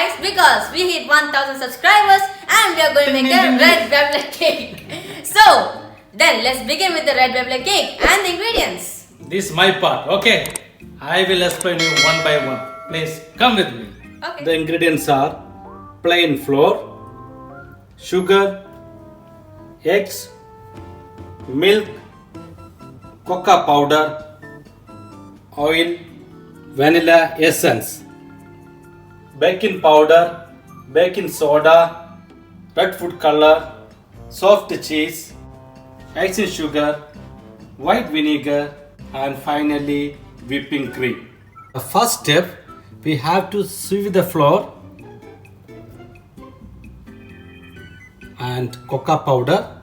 guys, because we hit 1000 subscribers and we are going to make a red velvet cake. So, then let's begin with the red velvet cake and the ingredients. This is my part, okay? I will explain you one by one. Please come with me. Okay. The ingredients are plain flour, sugar, eggs, milk, cocoa powder, oil, vanilla essence, baking powder, baking soda, red food color, soft cheese, icing sugar, white vinegar, and finally whipping cream. The first step, we have to sieve the flour and cocoa powder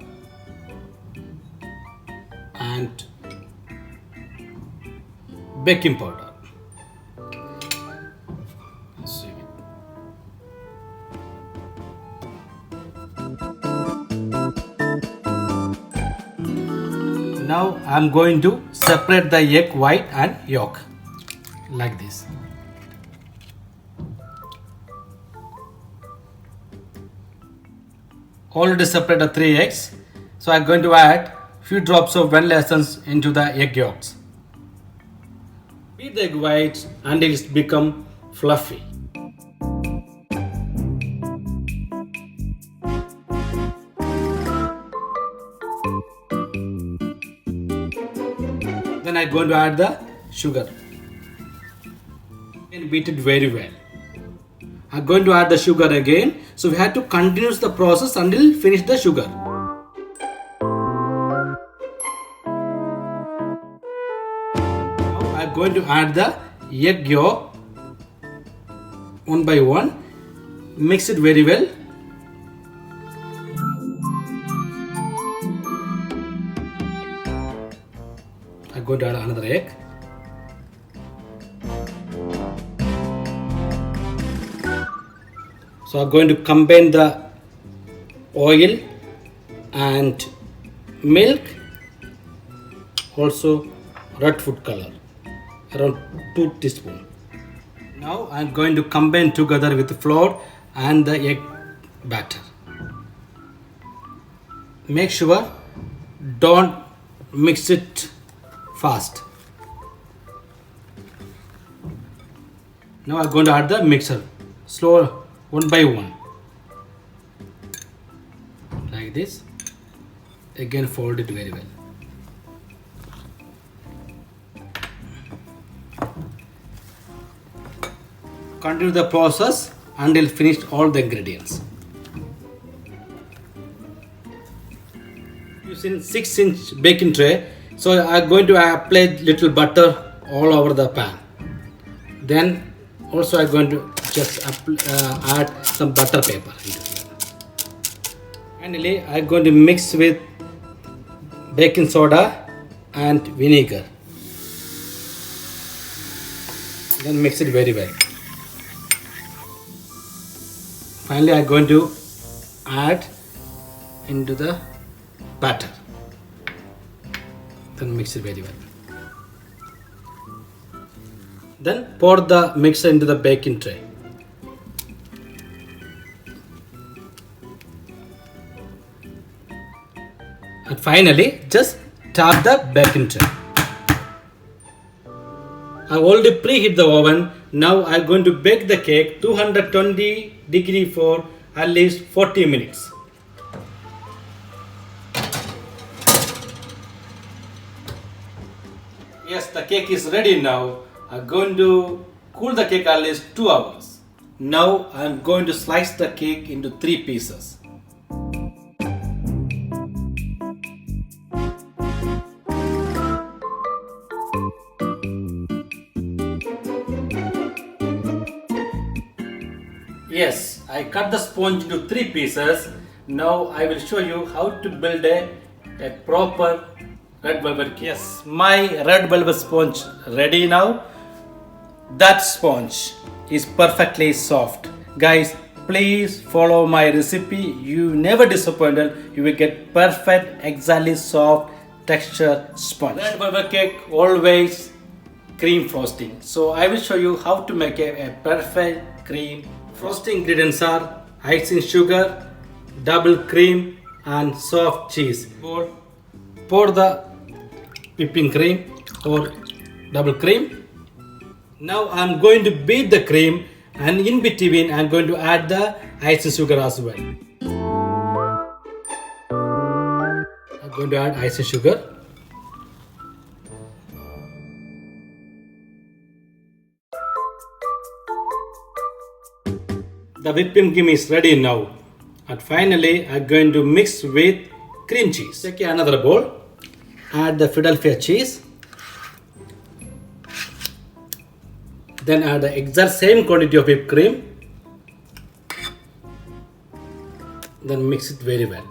and baking powder. Sieve it. Now I am going to separate the egg white and yolk like this. Already separated 3 eggs, so I am going to add few drops of vanilla essence into the egg yolks. Beat the egg whites until it's become fluffy. Then I'm going to add the sugar and beat it very well. I'm going to add the sugar again, so we have to continue the process until finish the sugar. Now I'm going to add the egg yolk one by one. Mix it very well. I'm going to add another egg. So I'm going to combine the oil and milk, also red food color, around 2 teaspoons. Now I'm going to combine together with the flour and the egg batter. Make sure don't mix it fast. Now I'm going to add the mixer, slow, one by one, like this. Again fold it very well. Continue the process until finish all the ingredients. Using 6-inch baking tray, so I am going to apply little butter all over the pan. Then also I am going to just add some butter paper into it. Finally, I am going to mix with baking soda and vinegar. Then mix it very well. Finally, I am going to add into the batter. Then mix it very well. Then pour the mixture into the baking tray. And finally, just tap the baking tray. I already preheat the oven. Now I am going to bake the cake 220 degrees for at least 40 minutes. Yes, the cake is ready now. I am going to cool the cake at least 2 hours. Now I am going to slice the cake into 3 pieces. Yes, I cut the sponge into 3 pieces. Now I will show you how to build a proper red velvet cake. Yes, my red velvet sponge ready now. That sponge is perfectly soft. Guys, please follow my recipe. You never disappointed. You will get perfect, exactly soft texture sponge. Red velvet cake always cream frosting. So I will show you how to make a perfect cream Frosting ingredients are icing sugar, double cream and soft cheese. Pour the whipping cream or double cream. Now I'm going to beat the cream, and in between I'm going to add the icing sugar as well. I'm going to add icing sugar. The whipping cream is ready now. And finally I'm going to mix with cream cheese. Take another bowl. Add the Philadelphia cheese. Then add the exact same quantity of whipped cream. Then mix it very well.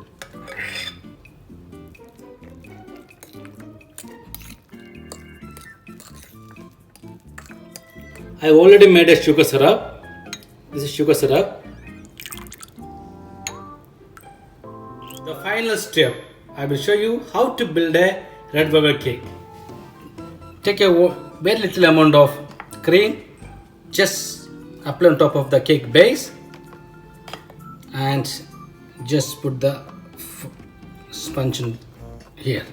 I already made a sugar syrup. This is sugar syrup. The final step, I will show you how to build a red velvet cake. Take a very little amount of cream, just apply on top of the cake base, and just put the sponge in here.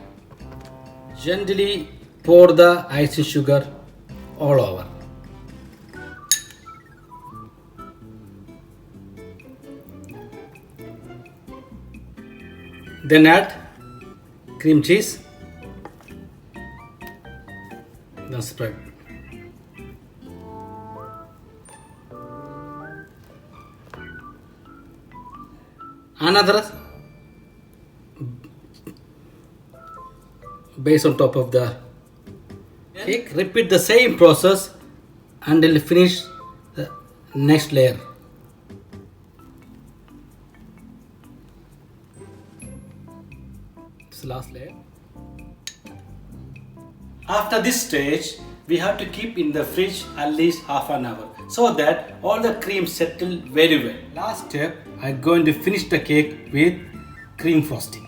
Gently pour the icing sugar all over. Then add cream cheese. Then spread. Another base on top of the cake. Repeat the same process until you finish the next layer. Last layer. After this stage, we have to keep in the fridge at least half an hour so that all the cream settle very well. Last step, I'm going to finish the cake with cream frosting.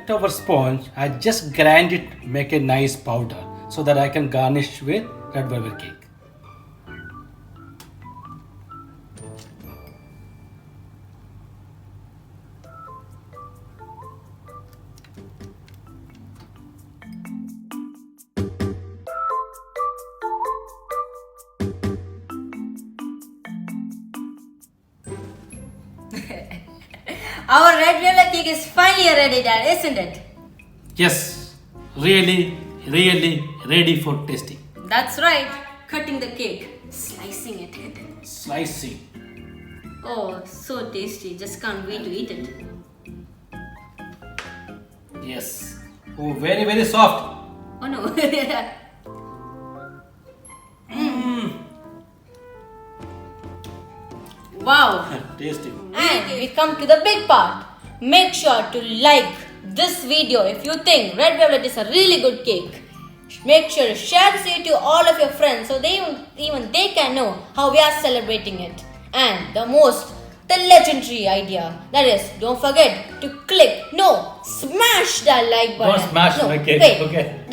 Leftover sponge, I just grind it, make a nice powder so that I can garnish with red velvet cake. Our red velvet cake is finally ready, Dad, isn't it? Yes, really ready for tasting. That's right. Cutting the cake, slicing it. Slicing. Oh, so tasty. Just can't wait to eat it. Yes. Oh, very soft. Oh no. Wow. Tasty. And we come to the big part. Make sure to like this video if you think red velvet is a really good cake. Make sure to share this video to all of your friends so even they can know how we are celebrating it. And the legendary idea, that is, don't forget to smash that like button. Don't smash my cake, wait, okay.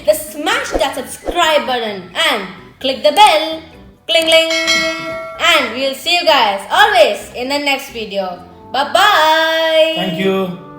the smash that subscribe button and click the bell. Cling cling. And we'll see you guys always in the next video. Bye bye. Thank you.